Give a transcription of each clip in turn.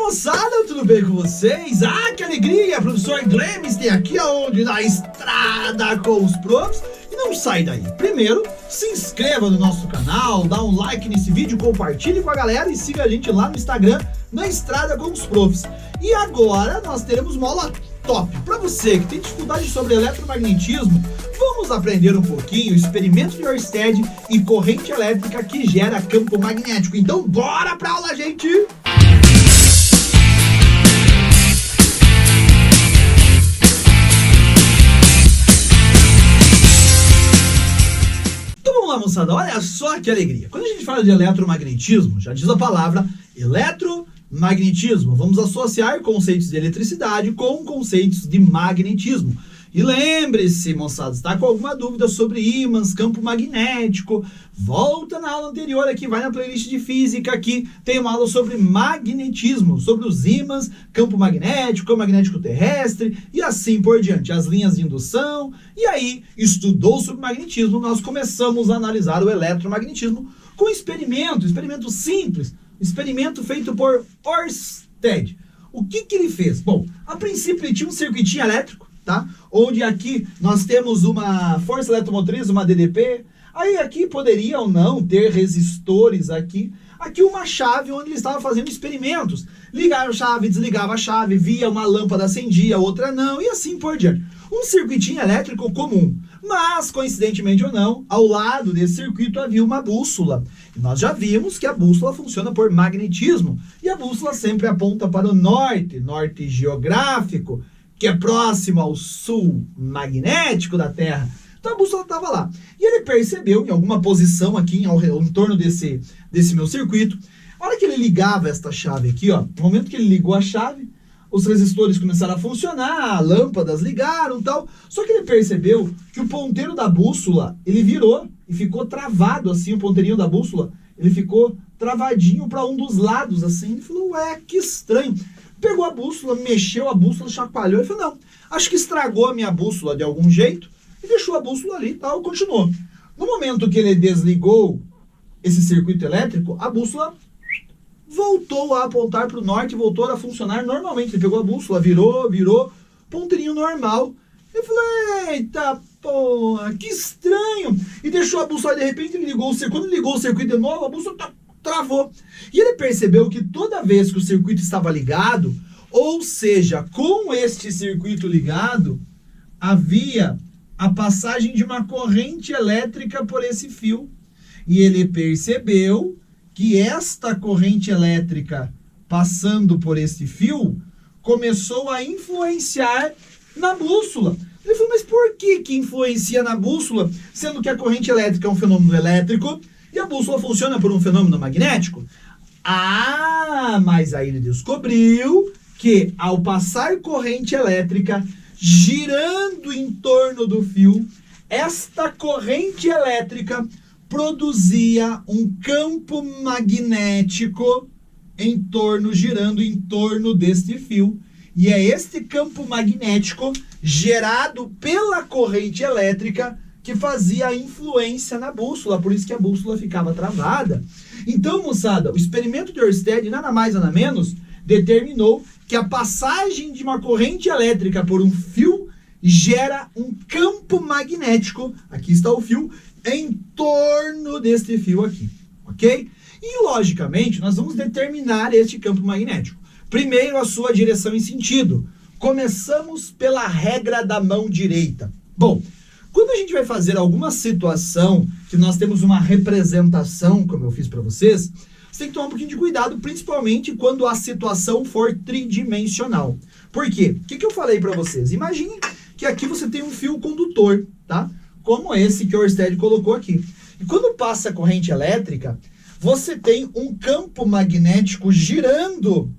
Moçada, tudo bem com vocês? Ah, que alegria! Professor Glemes tem aqui aonde? Na Estrada com os Profs. E não sai daí. Primeiro, se inscreva no nosso canal, dá um like nesse vídeo, compartilhe com a galera e siga a gente lá no Instagram, na Estrada com os Profs. E agora nós teremos uma aula top. Para você que tem dificuldade sobre eletromagnetismo, vamos aprender um pouquinho experimento de Ørsted e corrente elétrica que gera campo magnético. Então bora pra aula, gente! Então vamos lá, moçada, olha só que alegria. Quando a gente fala de eletromagnetismo, já diz a palavra eletromagnetismo. Vamos associar conceitos de eletricidade com conceitos de magnetismo. E lembre-se, moçada, está com alguma dúvida sobre ímãs, campo magnético, volta na aula anterior aqui, vai na playlist de física aqui, tem uma aula sobre magnetismo, sobre os ímãs, campo magnético terrestre e assim por diante, as linhas de indução. E aí, estudou sobre magnetismo, nós começamos a analisar o eletromagnetismo com experimento simples, experimento feito por Ørsted. O que ele fez? Bom, a princípio ele tinha um circuitinho elétrico, tá? Onde aqui nós temos uma força eletromotriz, uma DDP. Aí aqui poderia ou não ter resistores aqui. Aqui uma chave onde ele estava fazendo experimentos. Ligava a chave, desligava a chave, via uma lâmpada acendia, outra não, e assim por diante. Um circuitinho elétrico comum. Mas, coincidentemente ou não, ao lado desse circuito havia uma bússola. E nós já vimos que a bússola funciona por magnetismo. E a bússola sempre aponta para o norte, norte geográfico, que é próximo ao sul magnético da Terra. Então a bússola estava lá. E ele percebeu em alguma posição aqui em torno desse meu circuito, a hora que ele ligava esta chave aqui, ó, no momento que ele ligou a chave, os resistores começaram a funcionar, lâmpadas ligaram e tal. Só que ele percebeu que o ponteiro da bússola, ele virou e ficou travado assim, o ponteirinho da bússola, ele ficou travadinho para um dos lados assim. Ele falou, ué, que estranho. Pegou a bússola, mexeu a bússola, chacoalhou e falou, não, acho que estragou a minha bússola de algum jeito e deixou a bússola ali e tal, continuou. No momento que ele desligou esse circuito elétrico, a bússola voltou a apontar para o norte, voltou a funcionar normalmente. Ele pegou a bússola, virou, ponteirinho normal. Ele falou, eita porra, que estranho. E deixou a bússola, de repente ele ligou o circuito. Quando ele ligou o circuito de novo, a bússola travou. E ele percebeu que toda vez que o circuito estava ligado, ou seja, com este circuito ligado, havia a passagem de uma corrente elétrica por esse fio. E ele percebeu que esta corrente elétrica passando por esse fio começou a influenciar na bússola. Ele falou, mas por que influencia na bússola, sendo que a corrente elétrica é um fenômeno elétrico e a bússola funciona por um fenômeno magnético? Ah, mas aí ele descobriu que ao passar corrente elétrica girando em torno do fio, esta corrente elétrica produzia um campo magnético girando em torno deste fio. E é este campo magnético gerado pela corrente elétrica que fazia a influência na bússola, por isso que a bússola ficava travada. Então, moçada, o experimento de Ørsted, nada mais nada menos, determinou que a passagem de uma corrente elétrica por um fio gera um campo magnético, aqui está o fio, em torno deste fio aqui, ok? E, logicamente, nós vamos determinar este campo magnético. Primeiro, a sua direção e sentido. Começamos pela regra da mão direita. Bom, quando a gente vai fazer alguma situação que nós temos uma representação, como eu fiz para vocês, você tem que tomar um pouquinho de cuidado, principalmente quando a situação for tridimensional. Por quê? O que eu falei para vocês? Imagine que aqui você tem um fio condutor, tá? Como esse que o Ørsted colocou aqui. E quando passa a corrente elétrica, você tem um campo magnético girando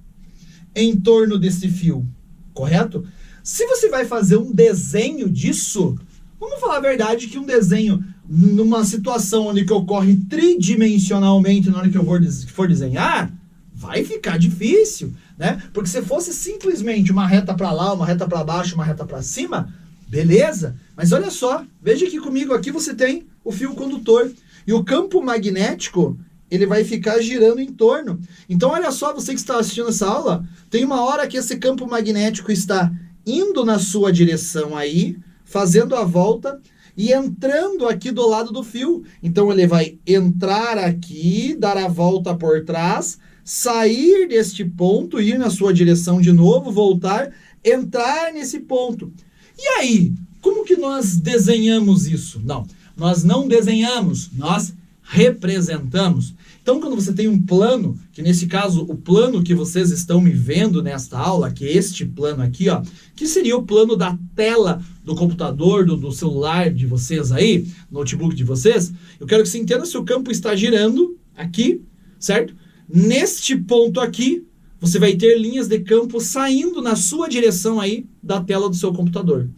em torno desse fio, correto? Se você vai fazer um desenho disso, vamos falar a verdade que um desenho numa situação onde que ocorre tridimensionalmente na hora que eu for desenhar, vai ficar difícil, né? Porque se fosse simplesmente uma reta para lá, uma reta para baixo, uma reta para cima, beleza. Mas olha só, veja aqui comigo, aqui você tem o fio condutor. E o campo magnético, ele vai ficar girando em torno. Então, olha só, você que está assistindo essa aula, tem uma hora que esse campo magnético está indo na sua direção aí, fazendo a volta e entrando aqui do lado do fio. Então, ele vai entrar aqui, dar a volta por trás, sair deste ponto, ir na sua direção de novo, voltar, entrar nesse ponto. E aí, como que nós desenhamos isso? Não, nós não desenhamos, nós representamos. Então, quando você tem um plano, que nesse caso, o plano que vocês estão me vendo nesta aula, que é este plano aqui, ó, que seria o plano da tela do computador, do celular de vocês aí, notebook de vocês, eu quero que você entenda se o campo está girando aqui, certo? Neste ponto aqui, você vai ter linhas de campo saindo na sua direção aí da tela do seu computador.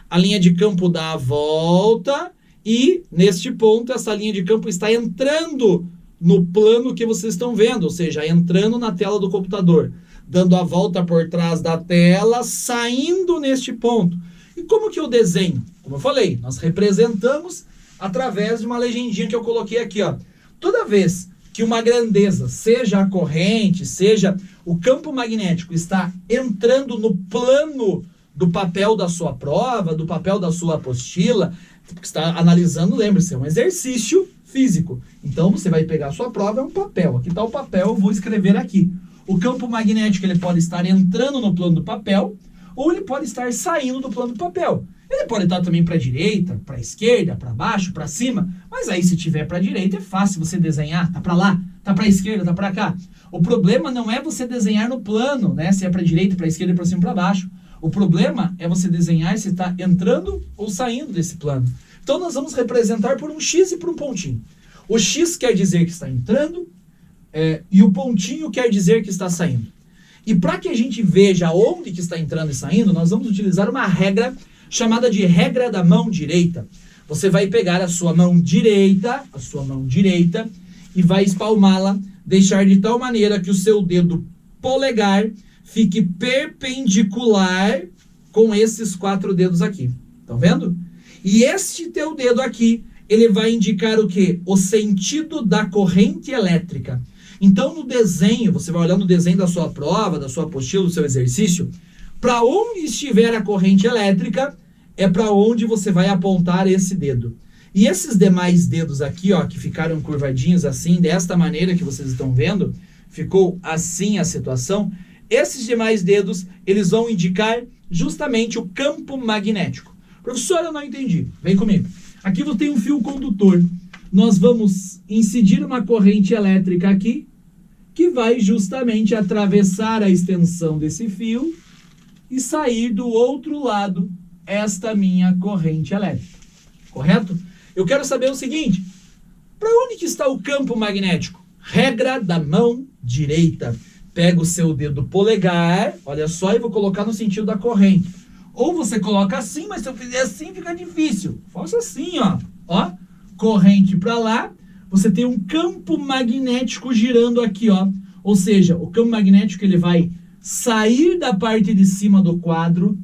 A linha de campo dá a volta e, neste ponto, essa linha de campo está entrando no plano que vocês estão vendo, ou seja, entrando na tela do computador, dando a volta por trás da tela, saindo neste ponto. E como que eu desenho? Como eu falei, nós representamos através de uma legendinha que eu coloquei aqui, ó. Toda vez que uma grandeza, seja a corrente, seja o campo magnético, está entrando no plano do papel da sua prova, do papel da sua apostila, que está analisando, lembre-se, é um exercício físico. Então, você vai pegar a sua prova, é um papel. Aqui está o papel, eu vou escrever aqui. O campo magnético ele pode estar entrando no plano do papel, ou ele pode estar saindo do plano do papel. Ele pode estar também para a direita, para a esquerda, para baixo, para cima. Mas aí, se tiver para a direita, é fácil você desenhar. Tá para lá, tá para a esquerda, tá para cá. O problema não é você desenhar no plano, né? Se é para a direita, para a esquerda, para cima, para baixo. O problema é você desenhar se está entrando ou saindo desse plano. Então, nós vamos representar por um X e por um pontinho. O X quer dizer que está entrando e o pontinho quer dizer que está saindo. E para que a gente veja onde que está entrando e saindo, nós vamos utilizar uma regra chamada de regra da mão direita. Você vai pegar a sua mão direita, e vai espalmá-la, deixar de tal maneira que o seu dedo polegar fique perpendicular com esses 4 dedos aqui. Estão vendo? E este teu dedo aqui, ele vai indicar o quê? O sentido da corrente elétrica. Então, no desenho, você vai olhar no desenho da sua prova, da sua apostila, do seu exercício, para onde estiver a corrente elétrica, é para onde você vai apontar esse dedo. E esses demais dedos aqui, ó, que ficaram curvadinhos assim, desta maneira que vocês estão vendo, ficou assim a situação, esses demais dedos, eles vão indicar justamente o campo magnético. Professor, eu não entendi. Vem comigo. Aqui você tem um fio condutor. Nós vamos incidir uma corrente elétrica aqui, que vai justamente atravessar a extensão desse fio e sair do outro lado esta minha corrente elétrica. Correto? Eu quero saber o seguinte, para onde que está o campo magnético? Regra da mão direita. Pega o seu dedo polegar, olha só, e vou colocar no sentido da corrente. Ou você coloca assim, mas se eu fizer assim fica difícil. Faça assim, ó. Ó, corrente para lá, você tem um campo magnético girando aqui, ó. Ou seja, o campo magnético ele vai sair da parte de cima do quadro,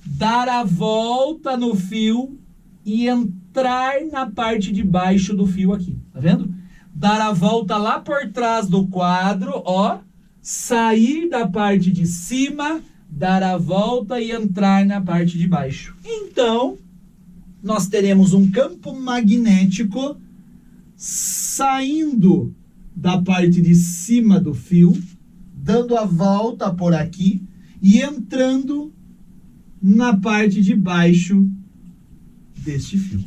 dar a volta no fio e entrar na parte de baixo do fio aqui. Tá vendo? Dar a volta lá por trás do quadro, ó. Sair da parte de cima, dar a volta e entrar na parte de baixo. Então, nós teremos um campo magnético saindo da parte de cima do fio, dando a volta por aqui e entrando na parte de baixo deste fio.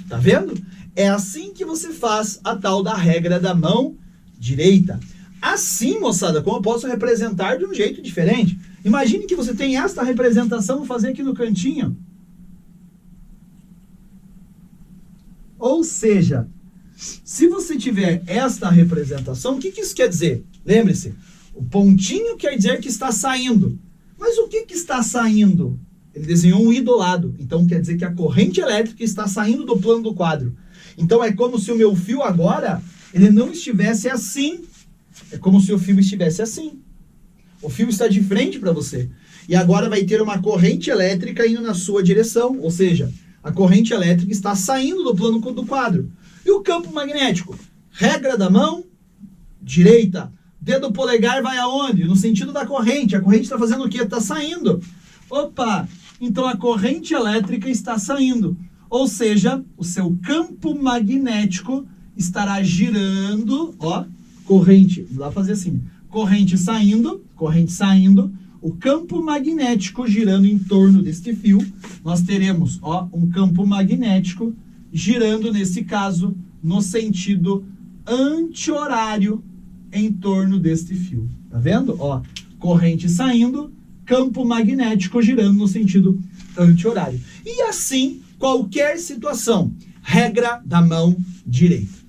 Tá vendo? É assim que você faz a tal da regra da mão direita. Assim, moçada, como eu posso representar de um jeito diferente? Imagine que você tem esta representação, vou fazer aqui no cantinho. Ou seja, se você tiver esta representação, o que isso quer dizer? Lembre-se, o pontinho quer dizer que está saindo. Mas o que está saindo? Ele desenhou um I do lado, então quer dizer que a corrente elétrica está saindo do plano do quadro. Então é como se o meu fio agora, ele não estivesse assim. É como se o fio estivesse assim. O fio está de frente para você. E agora vai ter uma corrente elétrica indo na sua direção. Ou seja, a corrente elétrica está saindo do plano do quadro. E o campo magnético? Regra da mão direita. Dedo polegar vai aonde? No sentido da corrente. A corrente está fazendo o quê? Está saindo. Opa! Então a corrente elétrica está saindo. Ou seja, o seu campo magnético estará girando, ó, corrente, vou lá fazer assim, corrente saindo, o campo magnético girando em torno deste fio, nós teremos, ó, um campo magnético girando, nesse caso, no sentido anti-horário em torno deste fio. Tá vendo? Ó, corrente saindo, campo magnético girando no sentido anti-horário. E assim, qualquer situação, regra da mão direita.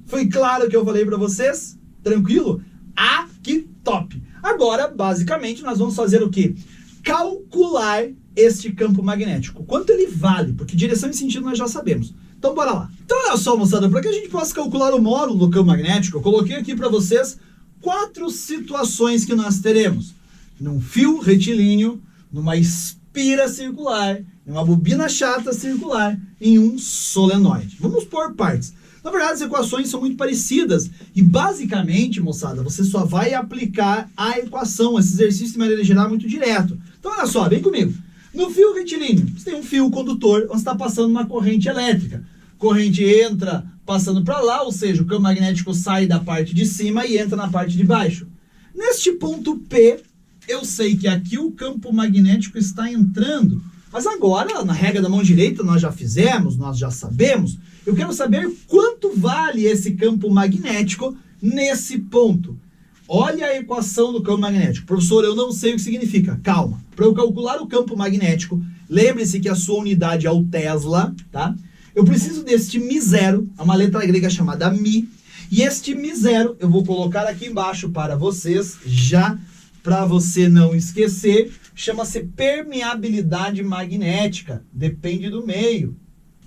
Foi claro o que eu falei para vocês? Tranquilo? Ah, que top! Agora, basicamente, nós vamos fazer o quê? Calcular este campo magnético. Quanto ele vale? Porque direção e sentido nós já sabemos. Então, bora lá. Então, olha só, moçada, para que a gente possa calcular o módulo do campo magnético, eu coloquei aqui para vocês 4 situações que nós teremos. Num fio retilíneo, numa espira circular, numa bobina chata circular, em um solenoide. Vamos por partes. Na verdade, as equações são muito parecidas e, basicamente, moçada, você só vai aplicar a equação, esse exercício de maneira geral muito direto. Então, olha só, vem comigo. No fio retilíneo, você tem um fio condutor onde está passando uma corrente elétrica. Corrente entra passando para lá, ou seja, o campo magnético sai da parte de cima e entra na parte de baixo. Neste ponto P, eu sei que aqui o campo magnético está entrando. Mas agora, na regra da mão direita, nós já fizemos, nós já sabemos. Eu quero saber quanto vale esse campo magnético nesse ponto. Olha a equação do campo magnético. Professor, eu não sei o que significa. Calma. Para eu calcular o campo magnético, lembre-se que a sua unidade é o Tesla, tá? Eu preciso deste μ0, é uma letra grega chamada mi. E este μ0 eu vou colocar aqui embaixo para vocês, já para você não esquecer. Chama-se permeabilidade magnética, depende do meio.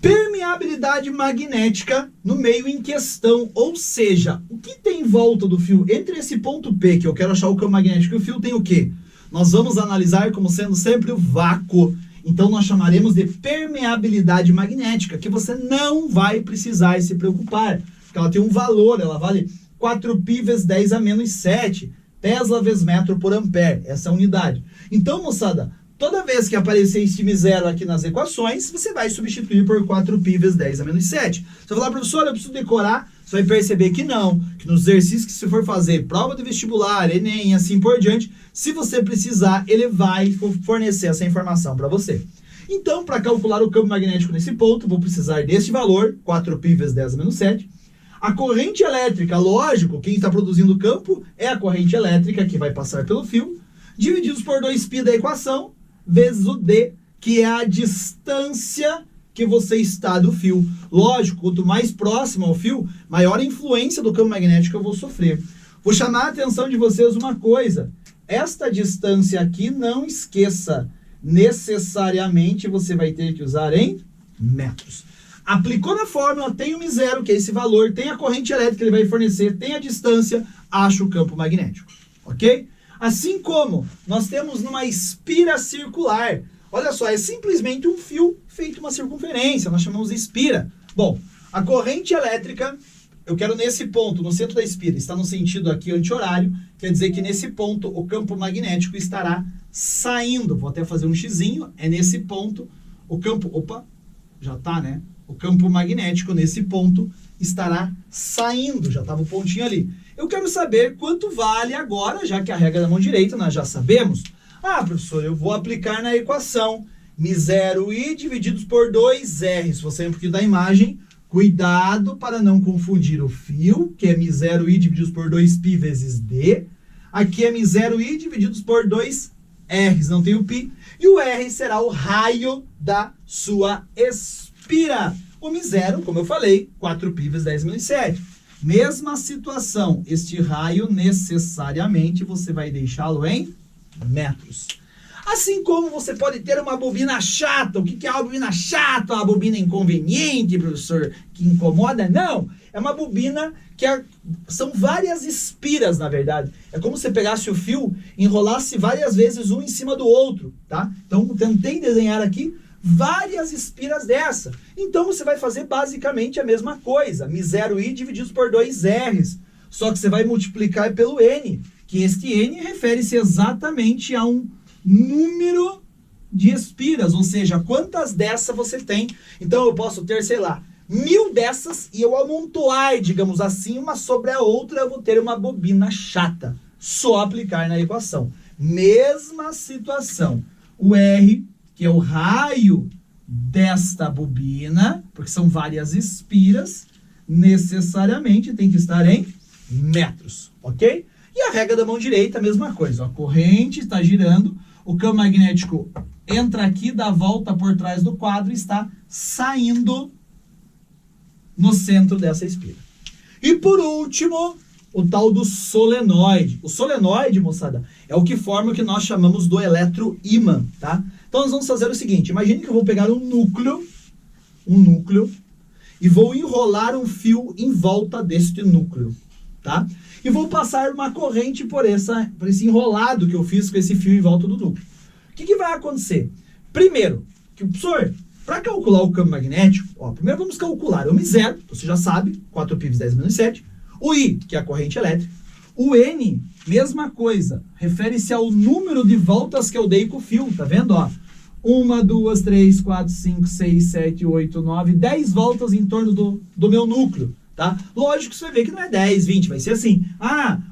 Permeabilidade magnética no meio em questão, ou seja, o que tem em volta do fio? Entre esse ponto P, que eu quero achar o campo magnético, e o fio tem o quê? Nós vamos analisar como sendo sempre o vácuo. Então nós chamaremos de permeabilidade magnética, que você não vai precisar se preocupar, porque ela tem um valor, ela vale 4π vezes 10 a menos 7. Tesla vezes metro por ampere, essa é a unidade. Então, moçada, toda vez que aparecer este μ0 aqui nas equações, você vai substituir por 4π vezes 10 a menos 7. Você vai falar, professor, eu preciso decorar. Você vai perceber que não, que nos exercícios que você for fazer, prova de vestibular, Enem e assim por diante, se você precisar, ele vai fornecer essa informação para você. Então, para calcular o campo magnético nesse ponto, vou precisar deste valor, 4π vezes 10 a menos 7. A corrente elétrica, lógico, quem está produzindo o campo é a corrente elétrica que vai passar pelo fio, divididos por 2π da equação, vezes o D, que é a distância que você está do fio. Lógico, quanto mais próximo ao fio, maior a influência do campo magnético eu vou sofrer. Vou chamar a atenção de vocês uma coisa. Esta distância aqui, não esqueça, necessariamente você vai ter que usar em metros. Aplicou na fórmula, tem o μ0, que é esse valor, tem a corrente elétrica que ele vai fornecer, tem a distância, acha o campo magnético, ok? Assim como nós temos numa espira circular, olha só, é simplesmente um fio feito uma circunferência, nós chamamos de espira. Bom, a corrente elétrica, eu quero nesse ponto, no centro da espira, está no sentido aqui anti-horário, quer dizer que nesse ponto o campo magnético estará saindo, vou até fazer um xizinho, é nesse ponto, o campo, opa, já tá, né? O campo magnético nesse ponto estará saindo, já estava o pontinho ali. Eu quero saber quanto vale agora, já que a regra da mão direita nós já sabemos. Ah, professor, eu vou aplicar na equação μ0i divididos por 2r. Se você lembra um pouquinho da imagem, cuidado para não confundir o fio, que é μ0i divididos por 2π vezes d. Aqui é μ0i divididos por 2r, não tem o π. E o r será o raio da sua espira. O μ0, como eu falei, 4π vezes 10 menos 7. Mesma situação, este raio necessariamente você vai deixá-lo em metros. Assim como você pode ter uma bobina chata. O que é uma bobina chata? Uma bobina inconveniente, professor, que incomoda? Não, é uma bobina que são várias espiras, na verdade. É como se você pegasse o fio e enrolasse várias vezes um em cima do outro, tá? Então, tentei desenhar aqui várias espiras dessa. Então você vai fazer basicamente a mesma coisa, μ0i divididos por 2r's. Só que você vai multiplicar pelo n, que este n refere-se exatamente a um número de espiras, ou seja, quantas dessas você tem. Então eu posso ter, sei lá, 1000 dessas e eu amontoar, digamos assim, uma sobre a outra, eu vou ter uma bobina chata. Só aplicar na equação. Mesma situação. O R, que é o raio desta bobina, porque são várias espiras, necessariamente tem que estar em metros, ok? E a regra da mão direita, a mesma coisa. A corrente está girando, o campo magnético entra aqui, dá a volta por trás do quadro e está saindo no centro dessa espira. E por último, o tal do solenoide. O solenoide, moçada, é o que forma o que nós chamamos do eletroímã, tá? Então nós vamos fazer o seguinte, imagine que eu vou pegar um núcleo, e vou enrolar um fio em volta deste núcleo, tá? E vou passar uma corrente por esse enrolado que eu fiz com esse fio em volta do núcleo. O que vai acontecer? Primeiro, professor, para calcular o campo magnético, primeiro vamos calcular o μ0, você já sabe, 4π × 10⁻⁷. O I, que é a corrente elétrica. O N, mesma coisa, refere-se ao número de voltas que eu dei com o fio, tá vendo? 1, 2, 3, 4, 5, 6, 7, 8, 9, 10 voltas em torno do meu núcleo, tá? Lógico que você vai ver que não é 10, 20, vai ser assim.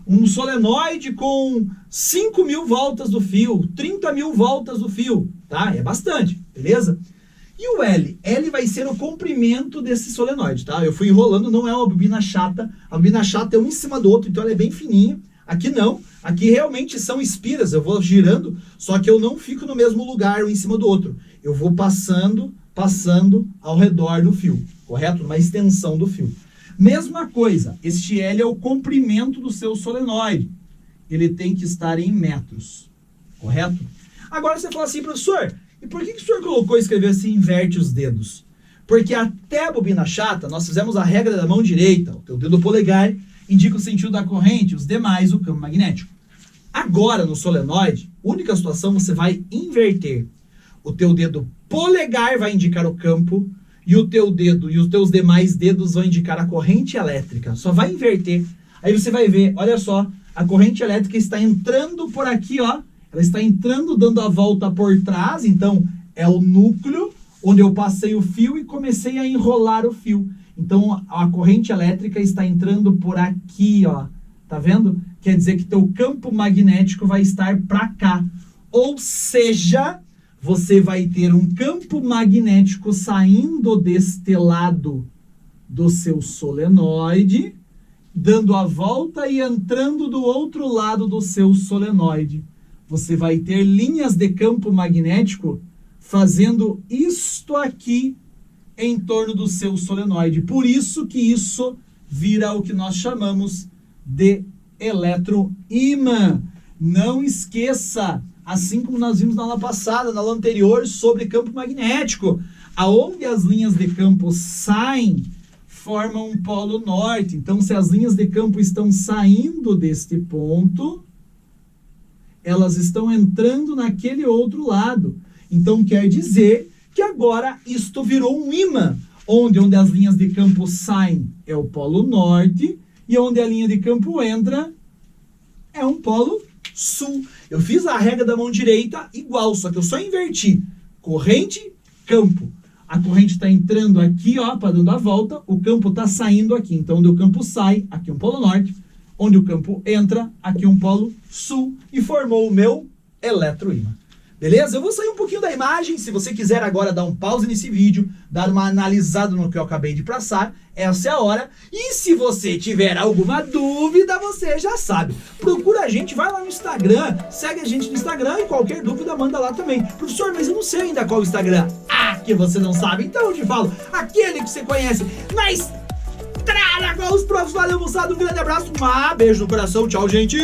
Um solenoide com 5.000 voltas do fio, 30.000 voltas do fio, tá? É bastante, beleza? E o L? L vai ser o comprimento desse solenoide, tá? Eu fui enrolando, não é uma bobina chata. A bobina chata é um em cima do outro, então ela é bem fininha. Aqui não. Aqui realmente são espiras, eu vou girando, só que eu não fico no mesmo lugar, um em cima do outro. Eu vou passando ao redor do fio, correto? Uma extensão do fio. Mesma coisa, este L é o comprimento do seu solenoide. Ele tem que estar em metros, correto? Agora você fala assim, professor, e por que o senhor colocou e escreveu assim, inverte os dedos? Porque até a bobina chata, nós fizemos a regra da mão direita, o teu dedo polegar indica o sentido da corrente, os demais o campo magnético. Agora, no solenoide, única situação, você vai inverter. O teu dedo polegar vai indicar o campo, e o teu dedo e os teus demais dedos vão indicar a corrente elétrica. Só vai inverter. Aí você vai ver, olha só, a corrente elétrica está entrando por aqui, ó. Ela está entrando, dando a volta por trás, então é o núcleo onde eu passei o fio e comecei a enrolar o fio. Então a corrente elétrica está entrando por aqui, ó. Tá vendo? Quer dizer que teu campo magnético vai estar para cá. Ou seja, você vai ter um campo magnético saindo deste lado do seu solenoide, dando a volta e entrando do outro lado do seu solenoide. Você vai ter linhas de campo magnético fazendo isto aqui em torno do seu solenoide. Por isso que isso vira o que nós chamamos de eletroímã. Não esqueça, assim como nós vimos na aula passada, na aula anterior, sobre campo magnético, aonde as linhas de campo saem, formam um polo norte. Então, se as linhas de campo estão saindo deste ponto, elas estão entrando naquele outro lado. Então, quer dizer que agora isto virou um ímã, onde as linhas de campo saem é o polo norte, e onde a linha de campo entra é um polo sul. Eu fiz a regra da mão direita igual, só que eu só inverti. Corrente, campo. A corrente está entrando aqui, ó, para dando a volta, o campo está saindo aqui. Então, onde o campo sai, aqui é um polo norte. Onde o campo entra, aqui um polo sul, e formou o meu eletroímã. Beleza? Eu vou sair um pouquinho da imagem, se você quiser agora dar um pause nesse vídeo, dar uma analisada no que eu acabei de passar, essa é a hora. E se você tiver alguma dúvida, você já sabe. Procura a gente, vai lá no Instagram, segue a gente no Instagram e qualquer dúvida manda lá também. Professor, mas eu não sei ainda qual o Instagram. Que você não sabe, então eu te falo, aquele que você conhece, na estrada com os profs. Valeu, moçada, um grande abraço, beijo no coração, tchau, gente!